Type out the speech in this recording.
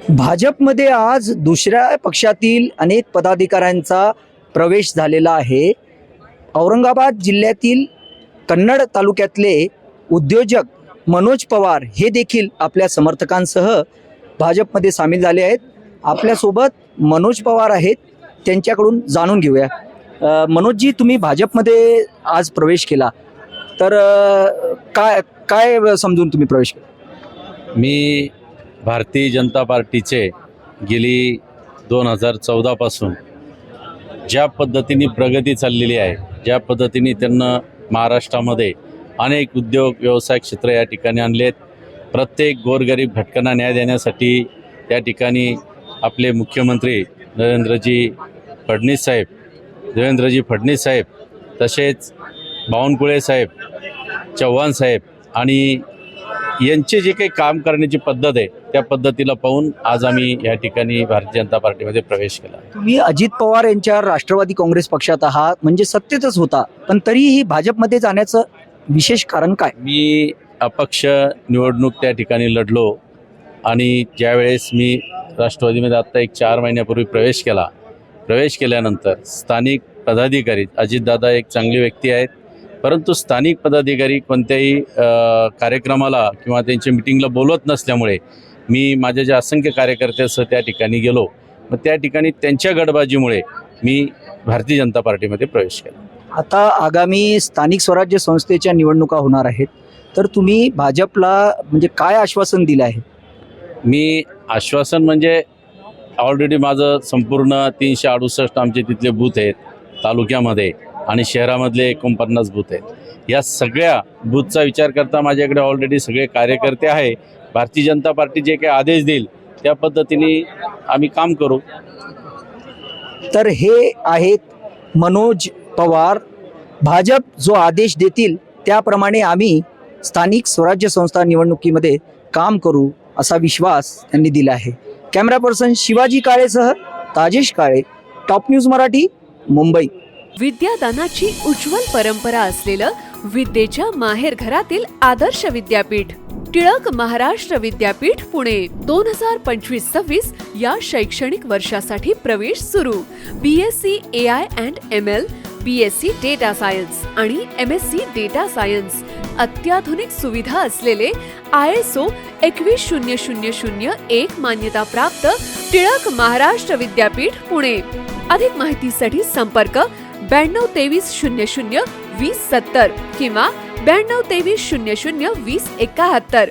भाजपमध्ये आज दुसऱ्या पक्षातील अनेक पदाधिकाऱ्यांचा प्रवेश झालेला आहे. औरंगाबाद जिल्ह्यातील कन्नड तालुक्यातले उद्योजक मनोज पवार हे देखील आपल्या समर्थकांसह भाजपमध्ये सामील झाले आहेत. आपल्यासोबत मनोज पवार आहेत, त्यांच्याकडून जाणून घेऊया. मनोजजी, तुम्ही भाजपमध्ये आज प्रवेश केला, तर काय काय समजून तुम्ही प्रवेश केला? मी भारतीय जनता पार्टीचे गेली 2014 पासून ज्या पद्धतीने प्रगती चाललेली आहे, ज्या पद्धतीने त्यांना महाराष्ट्रामध्ये अनेक उद्योग व्यवसाय क्षेत्र या ठिकाणी आणलेत, प्रत्येक गोरगरीब घटकांना न्याय देण्यासाठी त्या ठिकाणी आपले मुख्यमंत्री देवेंद्रजी फडणवीस साहेब तसेच बावनकुळे साहेब, चव्हाण साहेब आणि यांचे जे काही काम करण्याची पद्धत आहे त्या पद्धतीला पाहून आज आम्ही या ठिकाणी भारतीय जनता पार्टीमध्ये प्रवेश केला. तुम्ही अजित पवार यांच्या राष्ट्रवादी काँग्रेस पक्षात आहात, म्हणजे सत्तेतच होता, पण तरीही भाजपमध्ये जाण्याचं विशेश कारण काय? मी अपक्ष निवडणूक त्या ठिकाणी लढलो आणि ज्यावेळेस मी राष्ट्रवादीमध्ये आत्ता एक 4 महिन्यापूर्वी प्रवेश केल्यानंतर स्थानिक पदाधिकारी, अजितदादा एक चांगली व्यक्ती आहेत, परंतु स्थानिक पदाधिकारी कोणत्याही कार्यक्रमाला किंवा त्यांच्या मिटिंगला बोलवत नसल्यामुळे मी माझ्या ज्या असंख्य कार्यकर्त्यासह त्या ठिकाणी गेलो. मग त्या ठिकाणी त्यांच्या गडबाजीमुळे मी भारतीय जनता पार्टीमध्ये प्रवेश केला. आता आगामी स्थानिक स्वराज्य संस्थेच्या निवडणुका होणार आहेत, तर तुम्ही भाजपला म्हणजे काय आश्वासन दिलं आहे? मी आश्वासन म्हणजे ऑलरेडी माझं संपूर्ण 368 आमचे तिथले बूथ आहेत तालुक्यामध्ये आणि शहरामधले 49 बूथ आहेत. या सगळ्या बूथचा विचार करता माझ्याकडे ऑलरेडी सगळे कार्यकर्ते आहे. भारतीय जनता पार्टी जे काही आदेश देईल त्या पद्धतीने आम्ही काम करू. तर हे आहेत मनोज पवार. भाजप जो आदेश देतील त्याप्रमाणे आम्ही स्थानिक स्वराज्य संस्था निवडणुकीमध्ये काम करू, असा विश्वास त्यांनी दिला आहे. कॅमेरा पर्सन शिवाजी काळेसह ताजेश काळे, टॉप न्यूज मराठी, मुंबई. विद्यादानाची उज्ज्वल परंपरा असलेलं विद्येच्या माहेरघरातील आदर्श विद्यापीठ टिळक महाराष्ट्र विद्यापीठ पुणे 2025-26 या शैक्षणिक वर्षासाठी प्रवेश सुरू. BSc AI and ML, BSc data science आणि MSc डेटा सायन्स. अत्याधुनिक सुविधा असलेले ISO 21001 मान्यता प्राप्त टिळक महाराष्ट्र विद्यापीठ पुणे. अधिक माहितीसाठी संपर्क 922300 2070 किंवा 922300 2071.